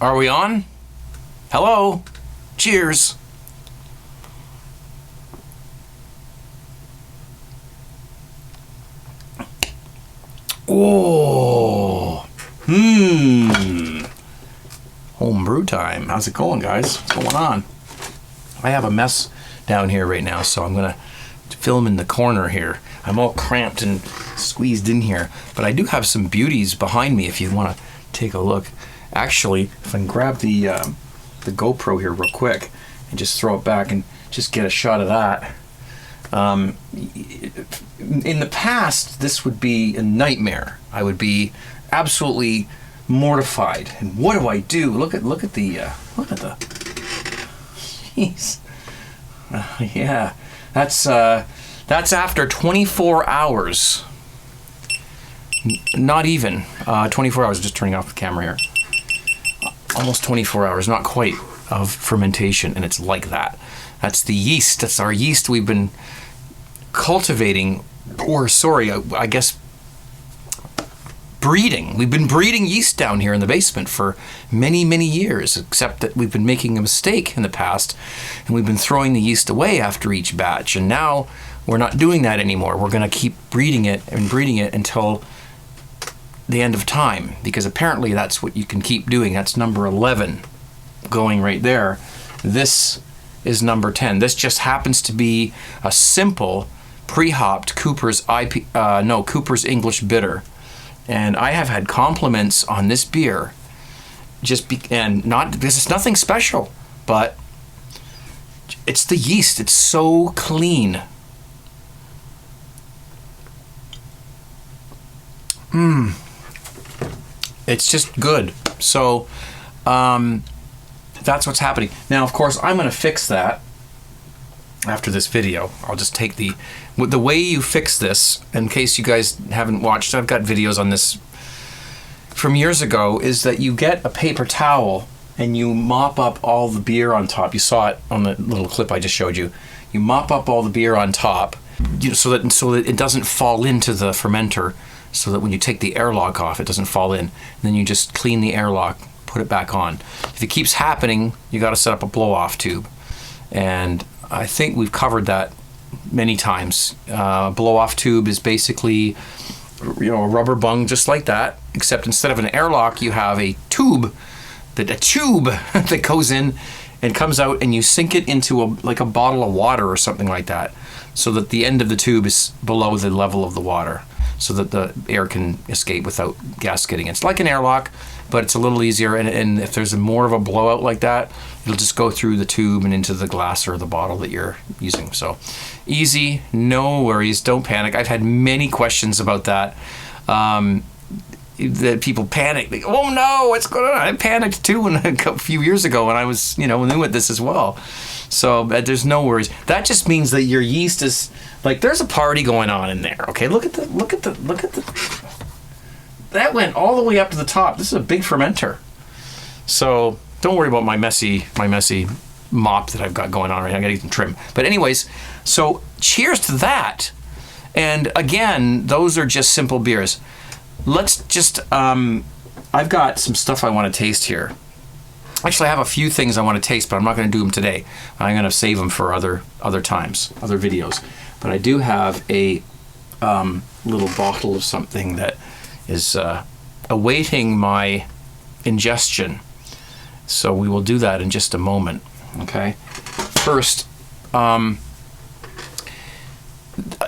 Are we on? Hello? Cheers. Oh. Home brew time. How's it going, guys? What's going on? I have a mess down here right now, so I'm gonna film in the corner here. I'm all cramped and squeezed in here, but I do have some beauties behind me if you want to take a look. Actually, if I can grab the GoPro here real quick and just throw it back and just get a shot of that. In the past, this would be a nightmare. I would be absolutely mortified. And what do I do? Look at the jeez. Yeah, that's after 24 hours. Not even 24 hours. Just turning off the camera here. Almost 24 hours, not quite, of fermentation, and it's like that. That's the yeast. That's our yeast we've been cultivating, or sorry, I guess breeding. We've been breeding yeast down here in the basement for many, many years, except that we've been making a mistake in the past, and we've been throwing the yeast away after each batch, and now we're not doing that anymore. We're going to keep breeding it until the end of time, because apparently that's what you can keep doing. That's number 11 going right there. This is number 10. This just happens to be a simple pre-hopped Cooper's Cooper's English Bitter, and I have had compliments on this beer. This is nothing special, but it's the yeast. It's so clean. It's just good. So that's what's happening. Now, of course, I'm going to fix that after this video. I'll just take the way you fix this, in case you guys haven't watched, I've got videos on this from years ago, is that you get a paper towel and you mop up all the beer on top. You saw it on the little clip I just showed you. You mop up all the beer on top, so that it doesn't fall into the fermenter, so that when you take the airlock off, it doesn't fall in. And then you just clean the airlock, put it back on. If it keeps happening, you got to set up a blow-off tube. And I think we've covered that many times. Blow-off tube is basically, a rubber bung just like that, except instead of an airlock, you have a tube that goes in and comes out, and you sink it into a bottle of water or something like that, so that the end of the tube is below the level of the water, so that the air can escape without gasketing. It's like an airlock, but it's a little easier, and if there's more of a blowout like that, it'll just go through the tube and into the glass or the bottle that you're using. So easy, no worries, don't panic. I've had many questions about that. That people panic. They go, oh no, what's going on? I panicked too a few years ago when I was, new at this as well. So there's no worries. That just means that your yeast is like, there's a party going on in there. Okay, look at the. That went all the way up to the top. This is a big fermenter. So don't worry about my messy mop that I've got going on right now. I gotta get some trim. But anyways, so cheers to that. And again, those are just simple beers. Let's just, I've got some stuff I want to taste here. Actually, I have a few things I want to taste, but I'm not going to do them today. I'm going to save them for other times, other videos. But I do have a little bottle of something that is awaiting my ingestion. So we will do that in just a moment, okay? First,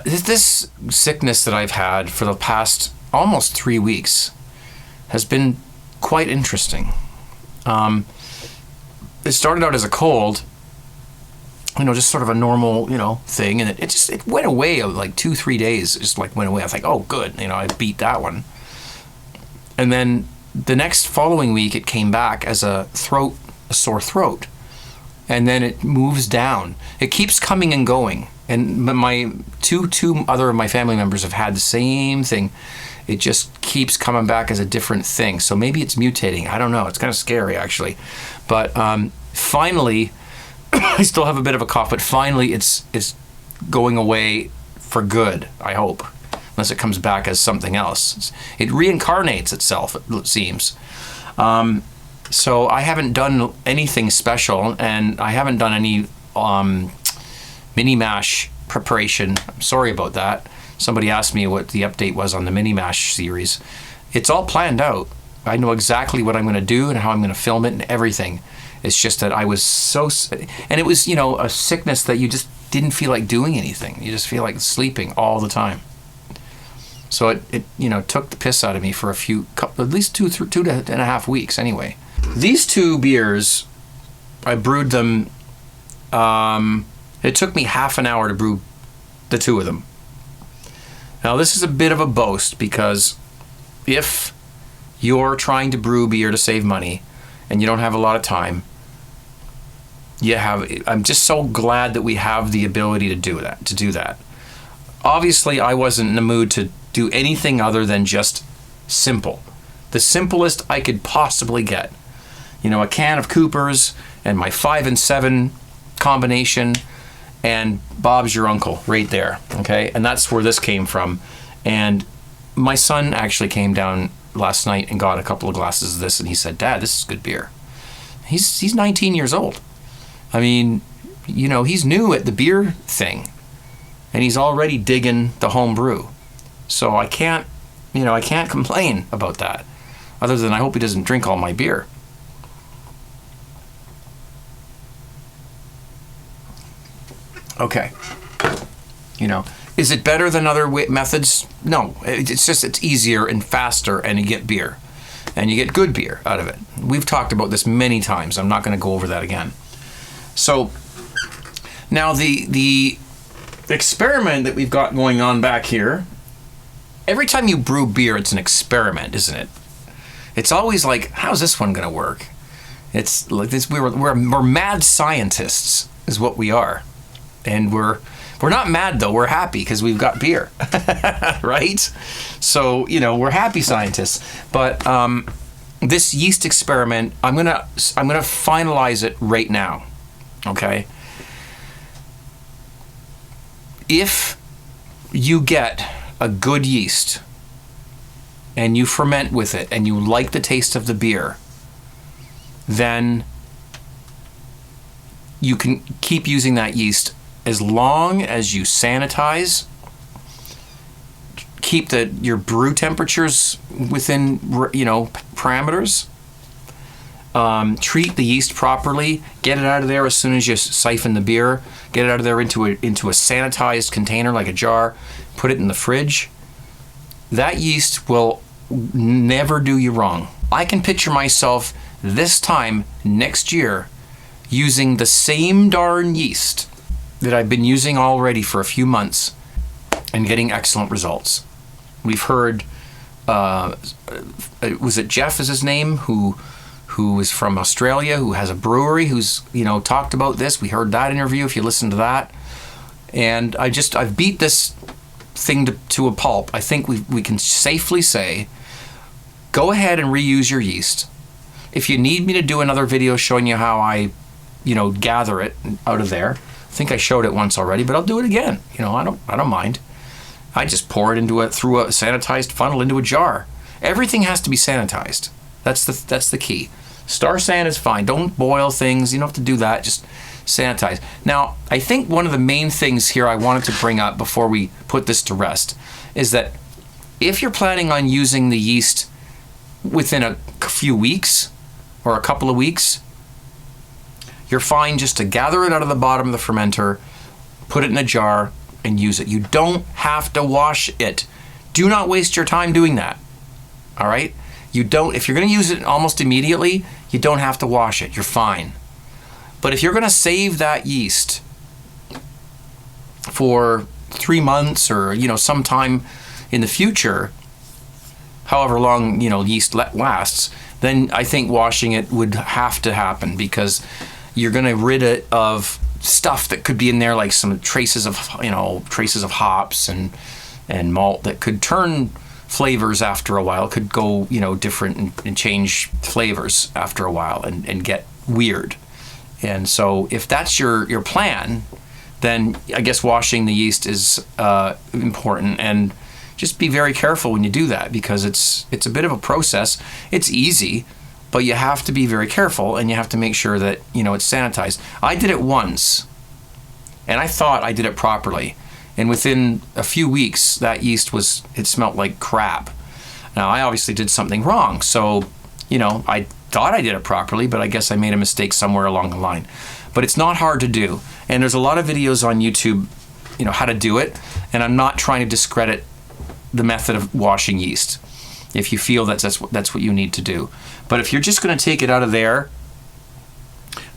this sickness that I've had for the past almost 3 weeks has been quite interesting. It started out as a cold, just sort of a normal, thing, and it went away like 2-3 days. It just went away. I was like, oh, good, I beat that one. And then the next following week, it came back as a sore throat, and then it moves down. It keeps coming and going. And my two other of my family members have had the same thing. It just keeps coming back as a different thing. So maybe it's mutating. I don't know. It's kind of scary, actually. But finally, I still have a bit of a cough, but finally it's going away for good, I hope. Unless it comes back as something else. It reincarnates itself, it seems. So I haven't done anything special, and I haven't done any mini mash preparation. I'm sorry about that. Somebody asked me what the update was on the mini mash series. It's all planned out. I know exactly what I'm going to do and how I'm going to film it and everything. It's just that I was so, and it was, a sickness that you just didn't feel like doing anything. You just feel like sleeping all the time. So it took the piss out of me for at least two and a half weeks anyway. These two beers, I brewed them, it took me half an hour to brew the two of them. Now this is a bit of a boast, because if you're trying to brew beer to save money and you don't have a lot of time, I'm just so glad that we have the ability to do that. Obviously, I wasn't in the mood to do anything other than just simple. The simplest I could possibly get. A can of Cooper's and my 5 and 7 combination, and Bob's your uncle right there, okay? And that's where this came from. And my son actually came down last night and got a couple of glasses of this, and he said, "Dad, this is good beer." He's 19 years old. I mean, he's new at the beer thing, and he's already digging the home brew. So I can't complain about that, other than I hope he doesn't drink all my beer. Okay. Is it better than other methods? No. It's easier and faster, and you get beer. And you get good beer out of it. We've talked about this many times. I'm not going to go over that again. So, now the experiment that we've got going on back here, every time you brew beer, it's an experiment, isn't it? It's always like, how's this one going to work? It's like this. We're mad scientists, is what we are. And we're not mad, though. We're happy because we've got beer, right? So, we're happy scientists. But this yeast experiment, I'm gonna finalize it right now, okay? If you get a good yeast and you ferment with it and you like the taste of the beer, then you can keep using that yeast as long as you sanitize, keep your brew temperatures within parameters, treat the yeast properly, get it out of there as soon as you siphon the beer, get it out of there into a sanitized container like a jar, put it in the fridge. That yeast will never do you wrong. I can picture myself this time next year using the same darn yeast that I've been using already for a few months and getting excellent results. We've heard, was it Jeff is his name, who is from Australia, who has a brewery, who's talked about this. We heard that interview, if you listen to that. And I've beat this thing to a pulp. I think we can safely say, go ahead and reuse your yeast. If you need me to do another video showing you how I gather it out of there, I think I showed it once already, but I'll do it again. I don't mind. I just pour it through a sanitized funnel into a jar. Everything has to be sanitized. That's the key. Star san is fine. Don't boil things. You don't have to do that. Just sanitize. Now, I think one of the main things here I wanted to bring up before we put this to rest is that if you're planning on using the yeast within a few weeks or a couple of weeks, you're fine just to gather it out of the bottom of the fermenter, put it in a jar, and use it. You don't have to wash it. Do not waste your time doing that. All right? If you're going to use it almost immediately, you don't have to wash it. You're fine. But if you're going to save that yeast for 3 months or, sometime in the future, however long, yeast lasts, then I think washing it would have to happen, because you're going to rid it of stuff that could be in there, like some traces of hops and malt that could turn flavors after a while, could go, different and change flavors after a while and get weird. And so if that's your plan, then I guess washing the yeast is important, and just be very careful when you do that, because it's a bit of a process. It's easy. but you have to be very careful, and you have to make sure that, you know, it's sanitized. I did it once, and I thought I did it properly. And within a few weeks, that yeast it smelled like crap. Now, I obviously did something wrong. So, you know, I thought I did it properly, but I guess I made a mistake somewhere along the line. But it's not hard to do. And there's a lot of videos on YouTube, you know, how to do it. And I'm not trying to discredit the method of washing yeast if you feel that's what you need to do. But if you're just going to take it out of there,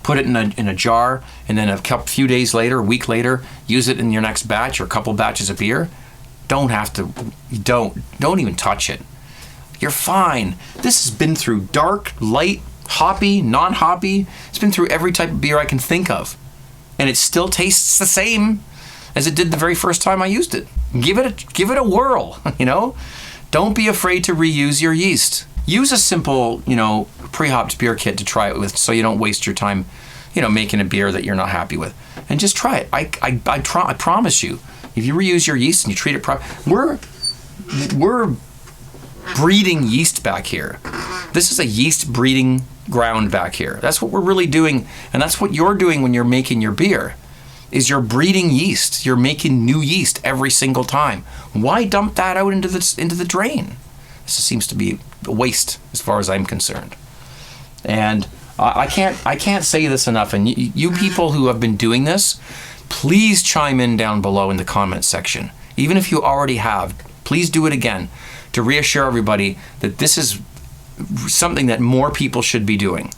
put it in a jar, and then a few days later, a week later, use it in your next batch or a couple batches of beer, don't even touch it. You're fine. This has been through dark, light, hoppy, non-hoppy. It's been through every type of beer I can think of. And it still tastes the same as it did the very first time I used it. Give it a whirl, you know? Don't be afraid to reuse your yeast. Use a simple, you know, pre-hopped beer kit to try it with, so you don't waste your time, you know, making a beer that you're not happy with. And just try it. I promise you, if you reuse your yeast and you treat it properly, we're breeding yeast back here. This is a yeast breeding ground back here. That's what we're really doing, and that's what you're doing when you're making your beer, is you're breeding yeast. You're making new yeast every single time. Why dump that out into the drain? This seems to be a waste as far as I'm concerned. And I can't say this enough, and you people who have been doing this, please chime in down below in the comments section. Even if you already have, please do it again to reassure everybody that this is something that more people should be doing.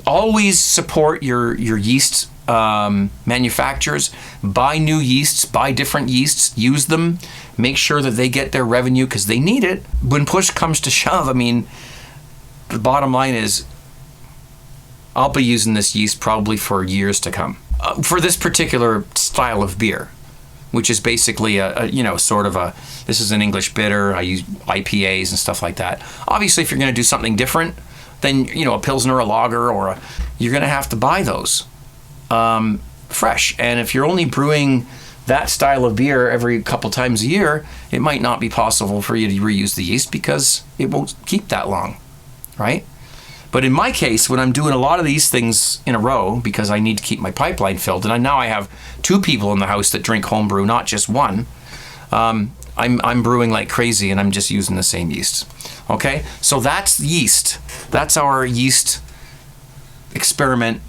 Always support your yeast manufacturers. Buy new yeasts, buy different yeasts, use them, make sure that they get their revenue because they need it. When push comes to shove, I mean, the bottom line is I'll be using this yeast probably for years to come for this particular style of beer, which is basically this is an English bitter. I use IPAs and stuff like that. Obviously, if you're going to do something different, then, you know, a Pilsner, a lager, or you're going to have to buy those fresh. And if you're only brewing that style of beer every couple times a year, it might not be possible for you to reuse the yeast because it won't keep that long, right? But in my case, when I'm doing a lot of these things in a row, because I need to keep my pipeline filled, and now I have 2 people in the house that drink homebrew, not just one, I'm brewing like crazy, and I'm just using the same yeast. Okay, so that's yeast. That's our yeast experiment.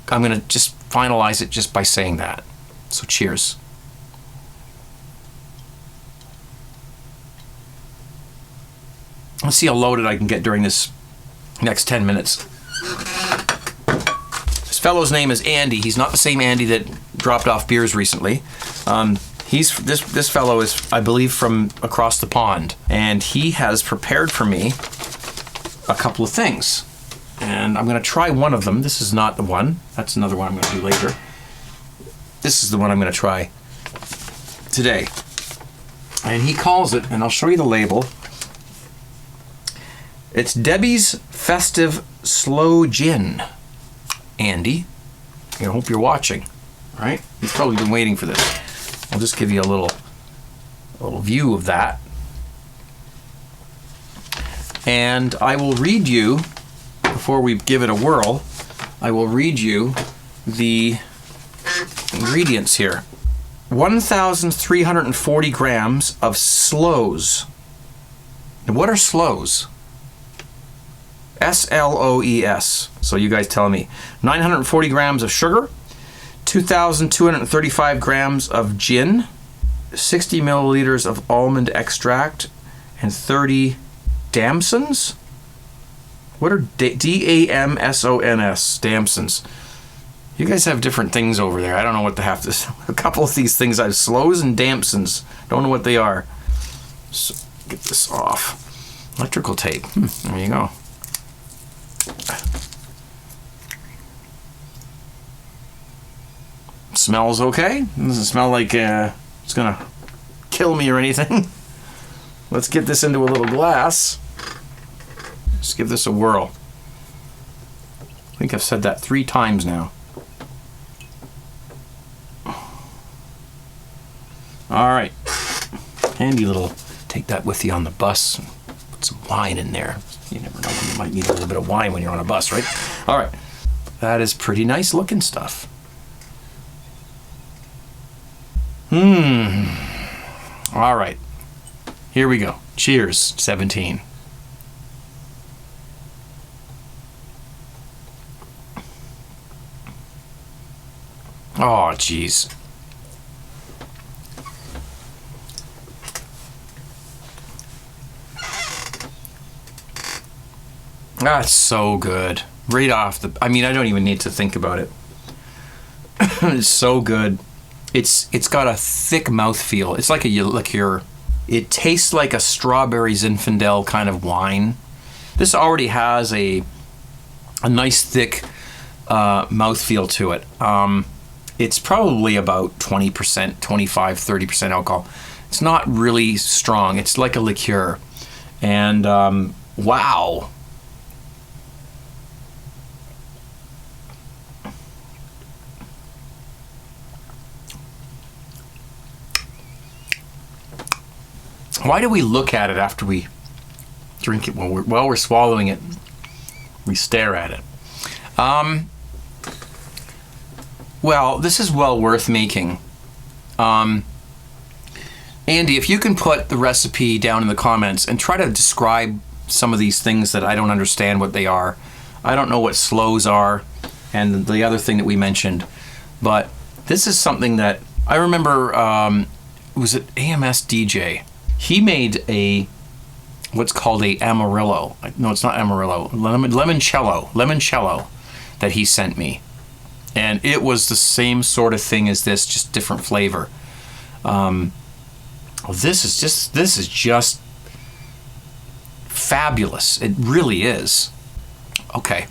I'm gonna just finalize it just by saying that. So cheers. Let's see how loaded I can get during this next 10 minutes. This fellow's name is Andy. He's not the same Andy that dropped off beers recently. This fellow is, I believe, from across the pond, and he has prepared for me a couple of things, and I'm going to try one of them. This is not the one. That's another one I'm going to do later. This is the one I'm going to try today, and he calls it, and I'll show you the label. It's Debbie's Festive Slow Gin. Andy, I hope you're watching, right? He's probably been waiting for this. I'll just give you a little view of that. And I will read you, before we give it a whirl, I will read you the ingredients here. 1,340 grams of sloes. Now, what are sloes? S-L-O-E-S. So you guys tell me. 940 grams of sugar, 2,235 grams of gin, 60 milliliters of almond extract, and 30 damsons? What are D-A-M-S-O-N-S? Damsons. You guys have different things over there. I don't know what to have to... A couple of these things I have sloes and damsons. Don't know what they are. So get this off. Electrical tape. There you go. Smells okay. It doesn't smell like it's gonna kill me or anything. Let's get this into a little glass. Just give this a whirl. I think I've said that 3 times now. All right, handy little. Take that with you on the bus. Put some wine in there. You never know, you might need a little bit of wine when you're on a bus, right? All right, that is pretty nice looking stuff. All right, here we go. Cheers, 17. Oh, geez. That's so good. Right off the... I mean, I don't even need to think about it. It's so good. It's got a thick mouthfeel. It's like a liqueur. It tastes like a strawberry Zinfandel kind of wine. This already has a nice thick mouthfeel to it. It's probably about 20%, 25, 30% alcohol. It's not really strong. It's like a liqueur. And wow. Why do we look at it after we drink it? While we're swallowing it, we stare at it. Well, this is well worth making. Andy, if you can put the recipe down in the comments and try to describe some of these things that I don't understand what they are. I don't know what slows are and the other thing that we mentioned. But this is something that I remember, was it AMS DJ? He made what's called a Amarillo. No, it's not Amarillo. Limoncello that he sent me. And it was the same sort of thing as this, just different flavor. This is just fabulous. It really is. Okay,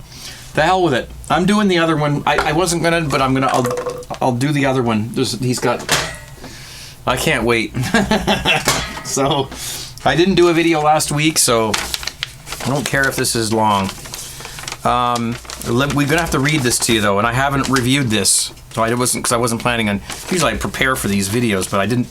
the hell with it. I'm doing the other one. I wasn't gonna, but I'll do the other one. He's got. I can't wait. So, I didn't do a video last week, so I don't care if this is long. We're gonna have to read this to you though, and I haven't reviewed this, so I wasn't planning on. Usually I prepare for these videos, but I didn't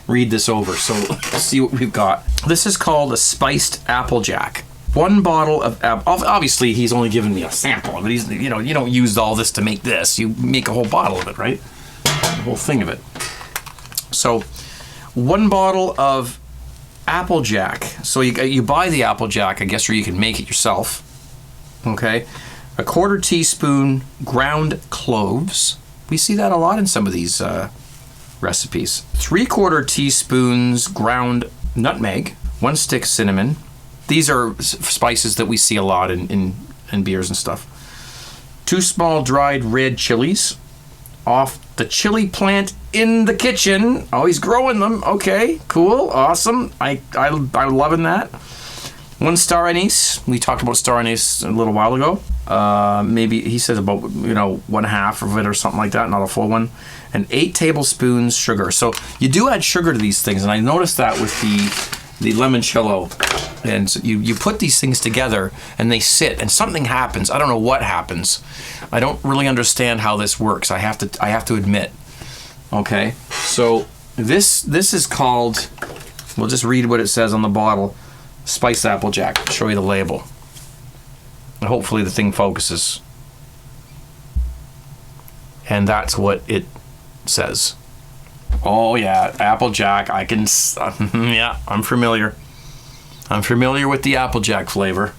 read this over. So let's see what we've got. This is called a spiced Applejack. 1 bottle of obviously he's only given me a sample, but you don't use all this to make this. You make a whole bottle of it, right? A whole thing of it. So 1 bottle of Applejack. So you buy the Applejack, I guess, or you can make it yourself. Okay, 1/4 teaspoon ground cloves. We see that a lot in some of these recipes. 3/4 teaspoons ground nutmeg. 1 stick cinnamon. These are spices that we see a lot in beers and stuff. 2 small dried red chilies off the chili plant in the kitchen. Oh, he's growing them. Okay, cool, awesome. I'm loving that. 1 star anise. We talked about star anise a little while ago. Maybe he says about 1/2 of it or something like that, not a full one. And 8 tablespoons sugar. So you do add sugar to these things, and I noticed that with the limoncello. And so you put these things together, and they sit, and something happens. I don't know what happens. I don't really understand how this works. I have to admit. Okay, so this is called. We'll just read what it says on the bottle. Spiced Applejack. I'll show you the label. And hopefully the thing focuses. And that's what it says. Oh yeah, Applejack. I can. Yeah, I'm familiar. I'm familiar with the Applejack flavor.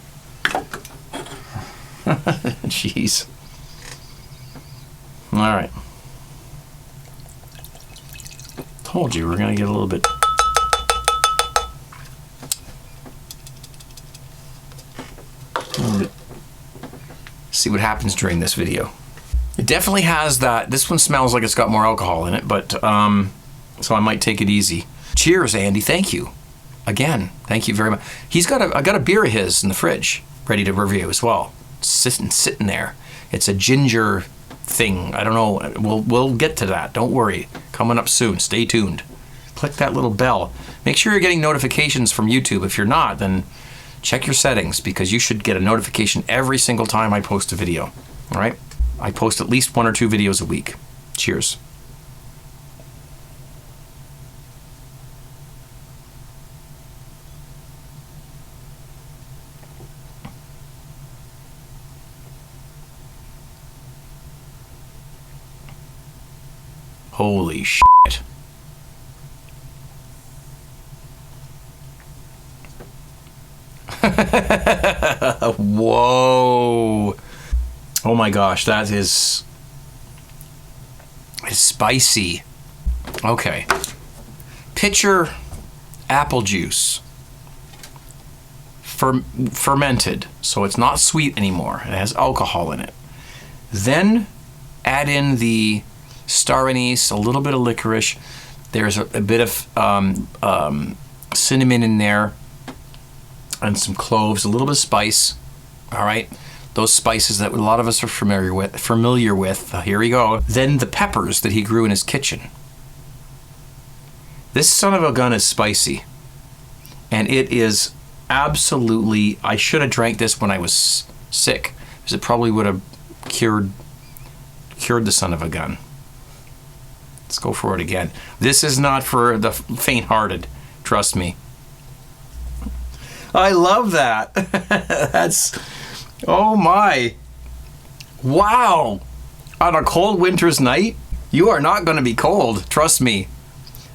Jeez. All right. Told you we're gonna get a little bit. See what happens during this video. It definitely has that. This one smells like it's got more alcohol in it, but so I might take it easy. Cheers, Andy. Thank you. Again, thank you very much. I got a beer of his in the fridge, ready to review as well. Sitting there. It's a ginger thing. I don't know. We'll get to that. Don't worry. Coming up soon. Stay tuned. Click that little bell. Make sure you're getting notifications from YouTube. If you're not, then check your settings, because you should get a notification every single time I post a video. All right? I post at least 1 or 2 videos a week. Cheers. Holy shit. Whoa. Oh my gosh, that is spicy. Okay. Picture apple juice. Fermented, so it's not sweet anymore. It has alcohol in it. Then add in the star anise, a little bit of licorice. There's a bit of cinnamon in there, and some cloves, a little bit of spice. All right, those spices that a lot of us are familiar with. Here we go. Then the peppers that he grew in his kitchen. This son of a gun is spicy, and it is absolutely. I should have drank this when I was sick, because it probably would have cured the son of a gun. Let's go for it again. This is not for the faint-hearted. Trust me. I love that. That's, oh my. Wow. On a cold winter's night, you are not going to be cold. Trust me.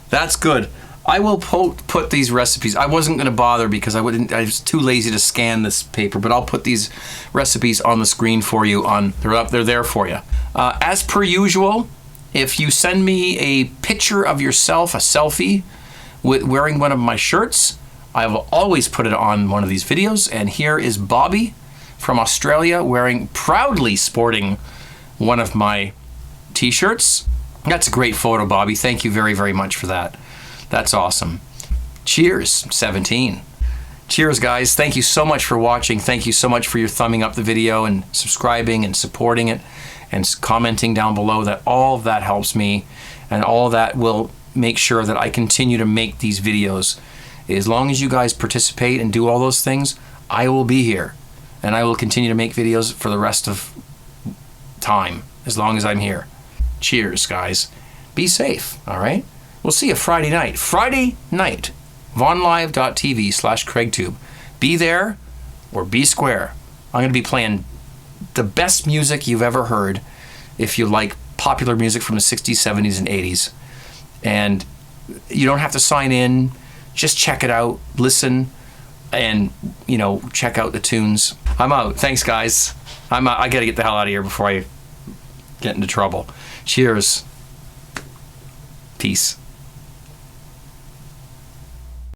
That's good. I will put these recipes. I wasn't going to bother because I was too lazy to scan this paper, but I'll put these recipes on the screen for you. They're there for you. As per usual, if you send me a picture of yourself, a selfie, with wearing one of my shirts, I will always put it on one of these videos. And here is Bobby from Australia proudly sporting one of my t-shirts. That's a great photo, Bobby. Thank you very, very much for that. That's awesome. Cheers, 17. Cheers, guys. Thank you so much for watching. Thank you so much for your thumbing up the video and subscribing and supporting it and commenting down below. All of that helps me, and all that will make sure that I continue to make these videos. As long as you guys participate and do all those things, I will be here, and I will continue to make videos for the rest of time, as long as I'm here. Cheers, guys. Be safe, all right? We'll see you Friday night. Friday night, vonlive.tv/CraigTube. Be there or be square. I'm going to be playing the best music you've ever heard if you like popular music from the 60s, 70s, and 80s. And you don't have to sign in. Just check it out, listen, and, check out the tunes. I'm out. Thanks, guys. I'm out. I got to get the hell out of here before I get into trouble. Cheers. Peace.